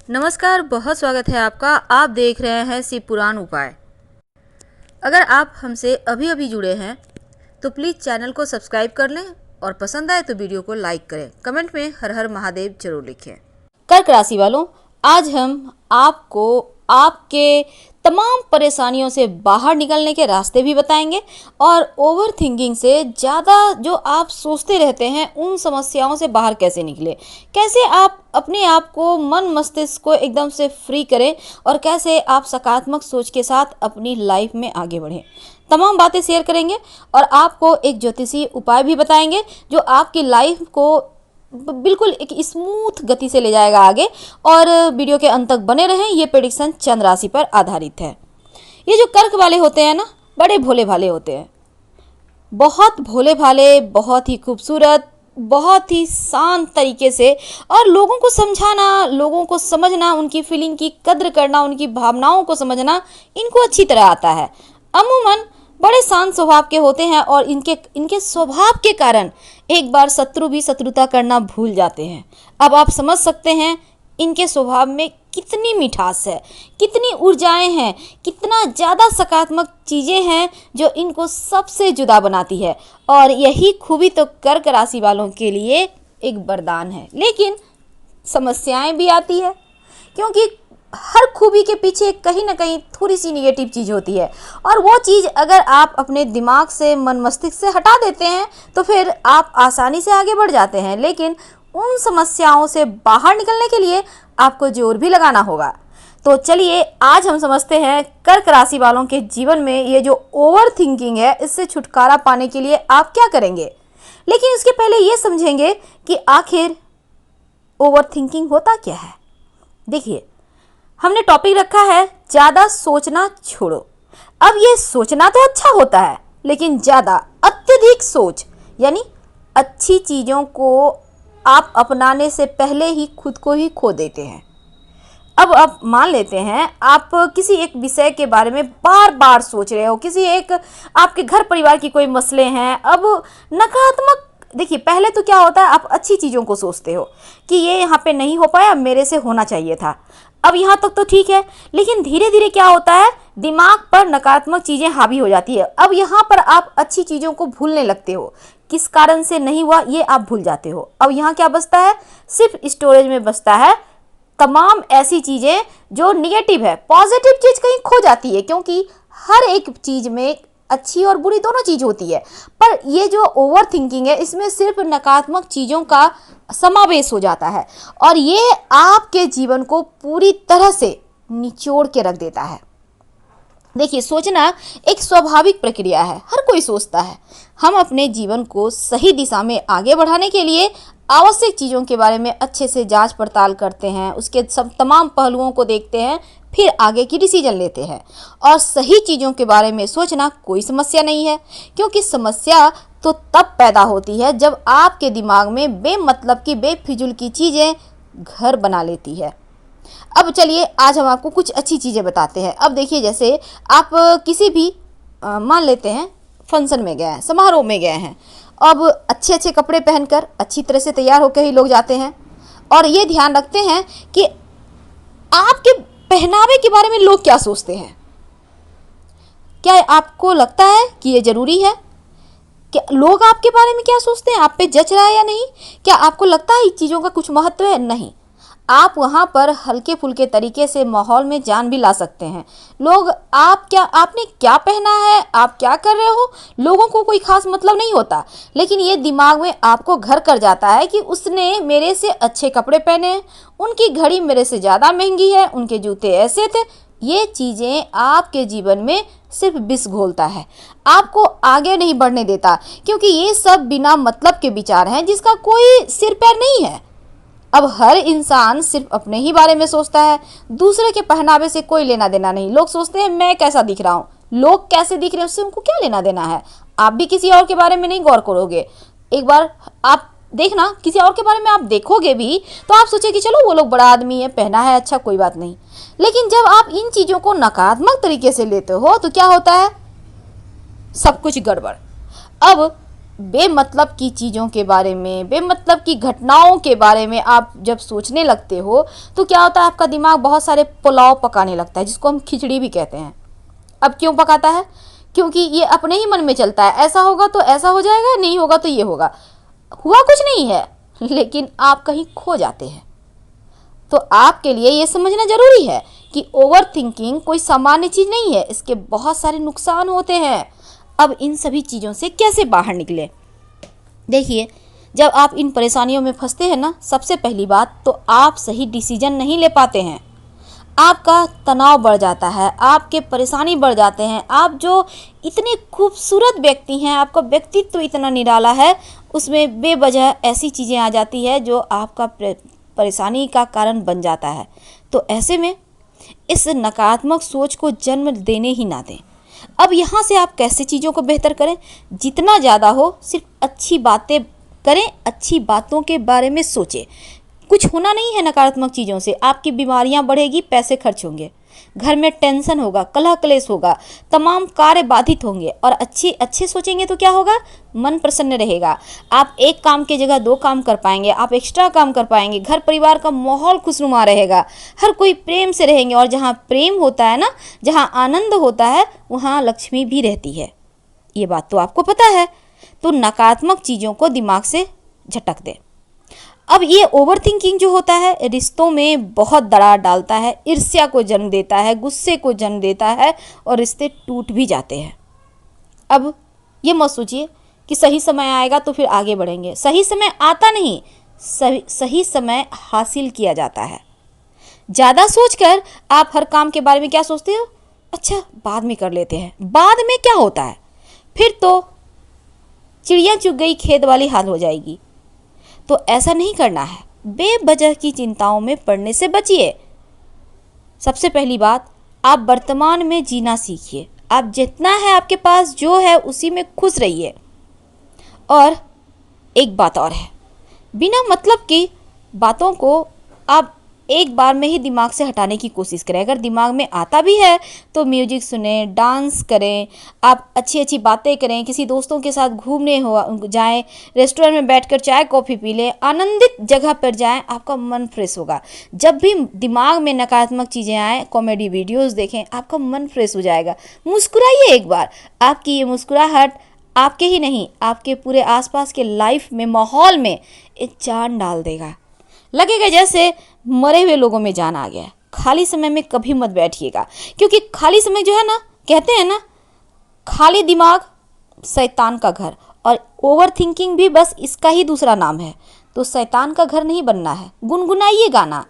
नमस्कार, बहुत स्वागत है आपका। आप देख रहे हैं शिव पुराण उपाय। अगर आप हमसे अभी अभी जुड़े हैं तो प्लीज़ चैनल को सब्सक्राइब कर लें और पसंद आए तो वीडियो को लाइक करें। कमेंट में हर हर महादेव जरूर लिखें। कर्क राशि वालों, आज हम आपको आपके तमाम परेशानियों से बाहर निकलने के रास्ते भी बताएंगे और ओवर थिंकिंग से ज़्यादा जो आप सोचते रहते हैं उन समस्याओं से बाहर कैसे निकले, कैसे आप अपने आप को मन मस्तिष्क को एकदम से फ्री करें और कैसे आप सकारात्मक सोच के साथ अपनी लाइफ में आगे बढ़ें। तमाम बातें शेयर करेंगे और आपको एक ज्योतिषीय उपाय भी बताएंगे जो आपकी लाइफ को बिल्कुल एक स्मूथ गति से ले जाएगा आगे। और वीडियो के अंत तक बने रहें। ये प्रेडिक्शन चंद्र राशि पर आधारित है। ये जो कर्क वाले होते हैं ना, बड़े भोले भाले होते हैं, बहुत भोले भाले, बहुत ही खूबसूरत, बहुत ही शांत तरीके से, और लोगों को समझाना, लोगों को समझना, उनकी फीलिंग की कद्र करना, उनकी भावनाओं को समझना इनको अच्छी तरह आता है। अमूमन बड़े शांत स्वभाव के होते हैं और इनके स्वभाव के कारण एक बार शत्रु भी शत्रुता करना भूल जाते हैं। अब आप समझ सकते हैं इनके स्वभाव में कितनी मिठास है, कितनी ऊर्जाएं हैं, कितना ज़्यादा सकारात्मक चीज़ें हैं जो इनको सबसे जुदा बनाती है। और यही खूबी तो कर्क राशि वालों के लिए एक वरदान है। लेकिन समस्याएं भी आती है, क्योंकि हर खूबी के पीछे कहीं ना कहीं थोड़ी सी निगेटिव चीज़ होती है, और वो चीज़ अगर आप अपने दिमाग से, मन मस्तिष्क से हटा देते हैं तो फिर आप आसानी से आगे बढ़ जाते हैं। लेकिन उन समस्याओं से बाहर निकलने के लिए आपको जोर भी लगाना होगा। तो चलिए आज हम समझते हैं कर्क राशि वालों के जीवन में ये जो ओवर थिंकिंग है, इससे छुटकारा पाने के लिए आप क्या करेंगे। लेकिन उसके पहले ये समझेंगे कि आखिर ओवर थिंकिंग होता क्या है। देखिए, हमने टॉपिक रखा है ज़्यादा सोचना छोड़ो। अब ये सोचना तो अच्छा होता है, लेकिन ज़्यादा अत्यधिक सोच यानी अच्छी चीज़ों को आप अपनाने से पहले ही खुद को ही खो देते हैं। अब आप मान लेते हैं आप किसी एक विषय के बारे में बार बार सोच रहे हो, किसी एक आपके घर परिवार की कोई मसले हैं। अब नकारात्मक, देखिए पहले तो क्या होता है, आप अच्छी चीज़ों को सोचते हो कि ये यहाँ पे नहीं हो पाया, मेरे से होना चाहिए था। अब यहाँ तक तो ठीक है, लेकिन धीरे धीरे क्या होता है, दिमाग पर नकारात्मक चीज़ें हावी हो जाती है। अब यहाँ पर आप अच्छी चीज़ों को भूलने लगते हो, किस कारण से नहीं हुआ ये आप भूल जाते हो। अब यहाँ क्या बचता है, सिर्फ स्टोरेज में बचता है तमाम ऐसी चीज़ें जो निगेटिव है। पॉजिटिव चीज़ कहीं खो जाती है, क्योंकि हर एक चीज़ में अच्छी और बुरी दोनों चीज़ होती है। पर ये जो ओवर थिंकिंग है, इसमें सिर्फ नकारात्मक चीज़ों का समावेश हो जाता है और ये आपके जीवन को पूरी तरह से निचोड़ के रख देता है। देखिए, सोचना एक स्वाभाविक प्रक्रिया है, हर कोई सोचता है। हम अपने जीवन को सही दिशा में आगे बढ़ाने के लिए आवश्यक चीज़ों के बारे में अच्छे से जांच पड़ताल करते हैं, उसके सब तमाम पहलुओं को देखते हैं, फिर आगे की डिसीजन लेते हैं। और सही चीज़ों के बारे में सोचना कोई समस्या नहीं है, क्योंकि समस्या तो तब पैदा होती है जब आपके दिमाग में बेमतलब की, बेफिजूल की चीज़ें घर बना लेती है। अब चलिए आज हम आपको कुछ अच्छी चीज़ें बताते हैं। अब देखिए, जैसे आप किसी भी मान लेते हैं फंक्शन में गए हैं, समारोह में गए हैं। अब अच्छे अच्छे कपड़े पहनकर अच्छी तरह से तैयार होकर ही लोग जाते हैं, और ये ध्यान रखते हैं कि आपके पहनावे के बारे में लोग क्या सोचते हैं। क्या आपको लगता है कि ये ज़रूरी है कि लोग आपके बारे में क्या सोचते हैं, आप पे जच रहा है या नहीं? क्या आपको लगता है इन चीज़ों का कुछ महत्व है? नहीं। आप वहाँ पर हल्के फुल्के तरीके से माहौल में जान भी ला सकते हैं। लोग आपने क्या पहना है, आप क्या कर रहे हो, लोगों को कोई खास मतलब नहीं होता। लेकिन ये दिमाग में आपको घर कर जाता है कि उसने मेरे से अच्छे कपड़े पहने हैं, उनकी घड़ी मेरे से ज़्यादा महंगी है, उनके जूते ऐसे थे। ये चीज़ें आपके जीवन में सिर्फ विष घोलता है, आपको आगे नहीं बढ़ने देता, क्योंकि ये सब बिना मतलब के विचार हैं जिसका कोई सिर पैर नहीं है। अब हर इंसान सिर्फ अपने ही बारे में सोचता है, दूसरे के पहनावे से कोई लेना देना नहीं। लोग सोचते हैं मैं कैसा दिख रहा हूँ, लोग कैसे दिख रहे हैं उससे उनको क्या लेना देना है। आप भी किसी और के बारे में नहीं गौर करोगे। एक बार आप देखना, किसी और के बारे में आप देखोगे भी तो आप सोचे कि चलो वो लोग बड़ा आदमी है, पहना है अच्छा, कोई बात नहीं। लेकिन जब आप इन चीज़ों को नकारात्मक तरीके से लेते हो तो क्या होता है, सब कुछ गड़बड़। अब बेमतलब की चीज़ों के बारे में, बेमतलब की घटनाओं के बारे में आप जब सोचने लगते हो तो क्या होता है, आपका दिमाग बहुत सारे पुलाव पकाने लगता है, जिसको हम खिचड़ी भी कहते हैं। अब क्यों पकाता है? क्योंकि ये अपने ही मन में चलता है, ऐसा होगा तो ऐसा हो जाएगा, नहीं होगा तो ये होगा। हुआ कुछ नहीं है, लेकिन आप कहीं खो जाते हैं। तो आपके लिए ये समझना जरूरी है कि ओवर थिंकिंग कोई सामान्य चीज़ नहीं है, इसके बहुत सारे नुकसान होते हैं। अब इन सभी चीज़ों से कैसे बाहर निकले? देखिए, जब आप इन परेशानियों में फंसते हैं ना, सबसे पहली बात तो आप सही डिसीजन नहीं ले पाते हैं। आपका तनाव बढ़ जाता है, आपके परेशानी बढ़ जाते हैं। आप जो इतने खूबसूरत व्यक्ति हैं, आपका व्यक्तित्व तो इतना निराला है, उसमें बेवजह ऐसी चीज़ें आ जाती है जो आपका परेशानी का कारण बन जाता है। तो ऐसे में इस नकारात्मक सोच को जन्म देने ही ना दें। अब यहाँ से आप कैसे चीज़ों को बेहतर करें? जितना ज़्यादा हो सिर्फ अच्छी बातें करें, अच्छी बातों के बारे में सोचें। कुछ होना नहीं है नकारात्मक चीज़ों से, आपकी बीमारियां बढ़ेगी, पैसे खर्च होंगे, घर में टेंशन होगा, कलह क्लेश होगा, तमाम कार्य बाधित होंगे। और अच्छे सोचेंगे तो क्या होगा? मन प्रसन्न रहेगा, आप एक काम की जगह दो काम कर पाएंगे, आप एक्स्ट्रा काम कर पाएंगे, घर परिवार का माहौल खुशनुमा रहेगा, हर कोई प्रेम से रहेंगे। और जहाँ प्रेम होता है ना, जहाँ आनंद होता है, वहाँ लक्ष्मी भी रहती है। ये बात तो आपको पता है। तो नकारात्मक चीज़ों को दिमाग से झटक दें। अब ये ओवर थिंकिंग जो होता है, रिश्तों में बहुत दरार डालता है, ईर्ष्या को जन्म देता है, गुस्से को जन्म देता है, और रिश्ते टूट भी जाते हैं। अब ये मत सोचिए कि सही समय आएगा तो फिर आगे बढ़ेंगे। सही समय आता नहीं, सही समय हासिल किया जाता है। ज़्यादा सोचकर आप हर काम के बारे में क्या सोचते हो? अच्छा, बाद में कर लेते हैं। बाद में क्या होता है? फिर तो चिड़िया चुग गई खेत वाली हाल हो जाएगी। तो ऐसा नहीं करना है। बेवजह की चिंताओं में पड़ने से बचिए। सबसे पहली बात, आप वर्तमान में जीना सीखिए। आप जितना है आपके पास जो है उसी में खुश रहिए। और एक बात और है, बिना मतलब की बातों को आप एक बार में ही दिमाग से हटाने की कोशिश करें। अगर दिमाग में आता भी है तो म्यूजिक सुने, डांस करें, आप अच्छी अच्छी बातें करें, किसी दोस्तों के साथ घूमने हो जाएं, रेस्टोरेंट में बैठकर चाय कॉफ़ी पी लें, आनंदित जगह पर जाएं, आपका मन फ्रेश होगा। जब भी दिमाग में नकारात्मक चीज़ें आएँ, कॉमेडी वीडियोस देखें, आपका मन फ्रेश हो जाएगा। मुस्कुराइए एक बार। आपकी ये मुस्कुराहट आपके ही नहीं, आपके पूरे आसपास के लाइफ में, माहौल में एक जान डाल देगा। लगेगा जैसे मरे हुए लोगों में जान आ गया। खाली समय में कभी मत बैठिएगा, क्योंकि खाली समय जो है ना, कहते हैं ना, खाली दिमाग शैतान का घर, और ओवर थिंकिंग भी बस इसका ही दूसरा नाम है। तो शैतान का घर नहीं बनना है। गुनगुनाइए गाना।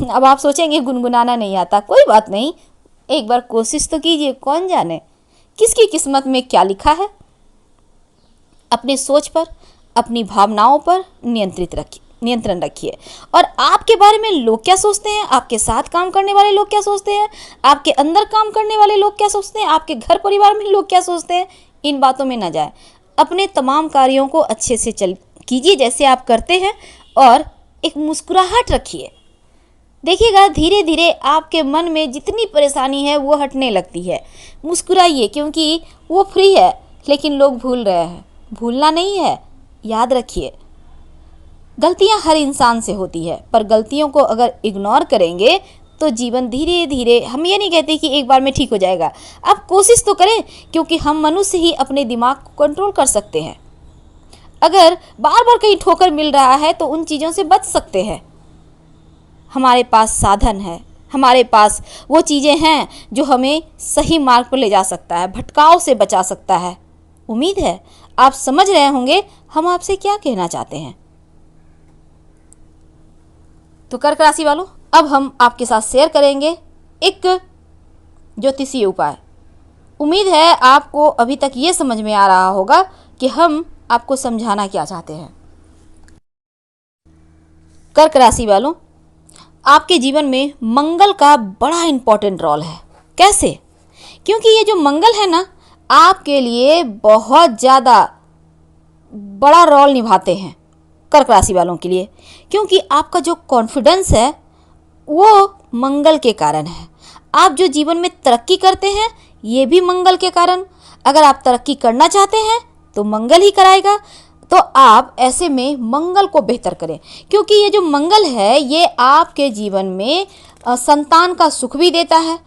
अब आप सोचेंगे गुनगुनाना नहीं आता, कोई बात नहीं, एक बार कोशिश तो कीजिए। कौन जाने किसकी किस्मत में क्या लिखा है। अपनी सोच पर, अपनी भावनाओं पर नियंत्रण रखिए। और आपके बारे में लोग क्या सोचते हैं, आपके साथ काम करने वाले लोग क्या सोचते हैं, आपके अंदर काम करने वाले लोग क्या सोचते हैं, आपके घर परिवार में लोग क्या सोचते हैं, इन बातों में ना जाए। अपने तमाम कार्यों को अच्छे से कीजिए जैसे आप करते हैं, और एक मुस्कुराहट रखिए। देखिएगा धीरे धीरे आपके मन में जितनी परेशानी है वो हटने लगती है। मुस्कुराइए, क्योंकि वो फ्री है, लेकिन लोग भूल रहे हैं। भूलना नहीं है, याद रखिए। गलतियां हर इंसान से होती है, पर गलतियों को अगर इग्नोर करेंगे तो जीवन धीरे धीरे, हम ये नहीं कहते कि एक बार में ठीक हो जाएगा। आप कोशिश तो करें, क्योंकि हम मनुष्य ही अपने दिमाग को कंट्रोल कर सकते हैं। अगर बार बार कहीं ठोकर मिल रहा है तो उन चीज़ों से बच सकते हैं। हमारे पास साधन है, हमारे पास वो चीज़ें हैं जो हमें सही मार्ग पर ले जा सकता है, भटकाव से बचा सकता है। उम्मीद है आप समझ रहे होंगे हम आपसे क्या कहना चाहते हैं। तो कर्क राशि वालों, अब हम आपके साथ शेयर करेंगे एक ज्योतिषीय उपाय। उम्मीद है आपको अभी तक ये समझ में आ रहा होगा कि हम आपको समझाना क्या चाहते हैं। कर्क राशि वालों, आपके जीवन में मंगल का बड़ा इंपॉर्टेंट रोल है। कैसे? क्योंकि ये जो मंगल है ना, आपके लिए बहुत ज़्यादा बड़ा रोल निभाते हैं कर्क राशि वालों के लिए। क्योंकि आपका जो कॉन्फिडेंस है वो मंगल के कारण है। आप जो जीवन में तरक्की करते हैं ये भी मंगल के कारण। अगर आप तरक्की करना चाहते हैं तो मंगल ही कराएगा। तो आप ऐसे में मंगल को बेहतर करें, क्योंकि ये जो मंगल है ये आपके जीवन में संतान का सुख भी देता है,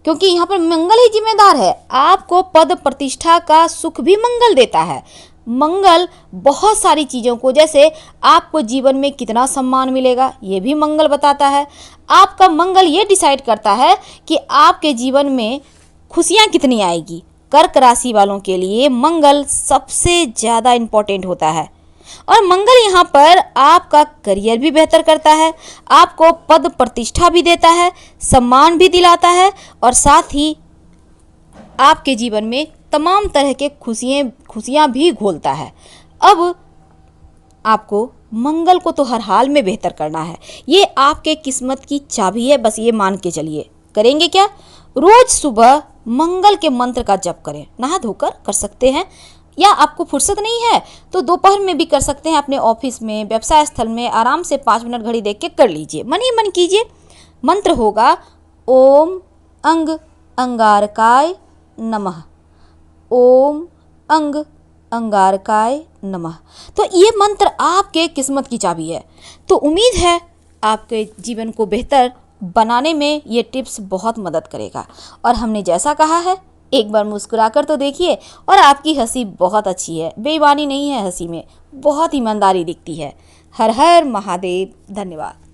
क्योंकि यहाँ पर मंगल ही जिम्मेदार है। आपको पद प्रतिष्ठा का सुख भी मंगल देता है। मंगल बहुत सारी चीज़ों को, जैसे आपको जीवन में कितना सम्मान मिलेगा ये भी मंगल बताता है। आपका मंगल ये डिसाइड करता है कि आपके जीवन में खुशियाँ कितनी आएगी। कर्क राशि वालों के लिए मंगल सबसे ज़्यादा इम्पोर्टेंट होता है, और मंगल यहाँ पर आपका करियर भी बेहतर करता है, आपको पद प्रतिष्ठा भी देता है, सम्मान भी दिलाता है, और साथ ही आपके जीवन में तमाम तरह के खुशियाँ भी घोलता है। अब आपको मंगल को तो हर हाल में बेहतर करना है। ये आपके किस्मत की चाबी है, बस ये मान के चलिए। करेंगे क्या? रोज सुबह मंगल के मंत्र का जप करें। नहा धोकर कर सकते हैं, या आपको फुर्सत नहीं है तो दोपहर में भी कर सकते हैं। अपने ऑफिस में, व्यवसाय स्थल में आराम से 5 मिनट घड़ी देख के कर लीजिए, मन ही मन कीजिए। मंत्र होगा ओम अंग अंगारकाय नमः, ओम अंग अंगारकाय नमः। तो ये मंत्र आपके किस्मत की चाबी है। तो उम्मीद है आपके जीवन को बेहतर बनाने में ये टिप्स बहुत मदद करेगा। और हमने जैसा कहा है, एक बार मुस्कुराकर तो देखिए। और आपकी हंसी बहुत अच्छी है, बेईमानी नहीं है हंसी में, बहुत ईमानदारी दिखती है। हर हर महादेव। धन्यवाद।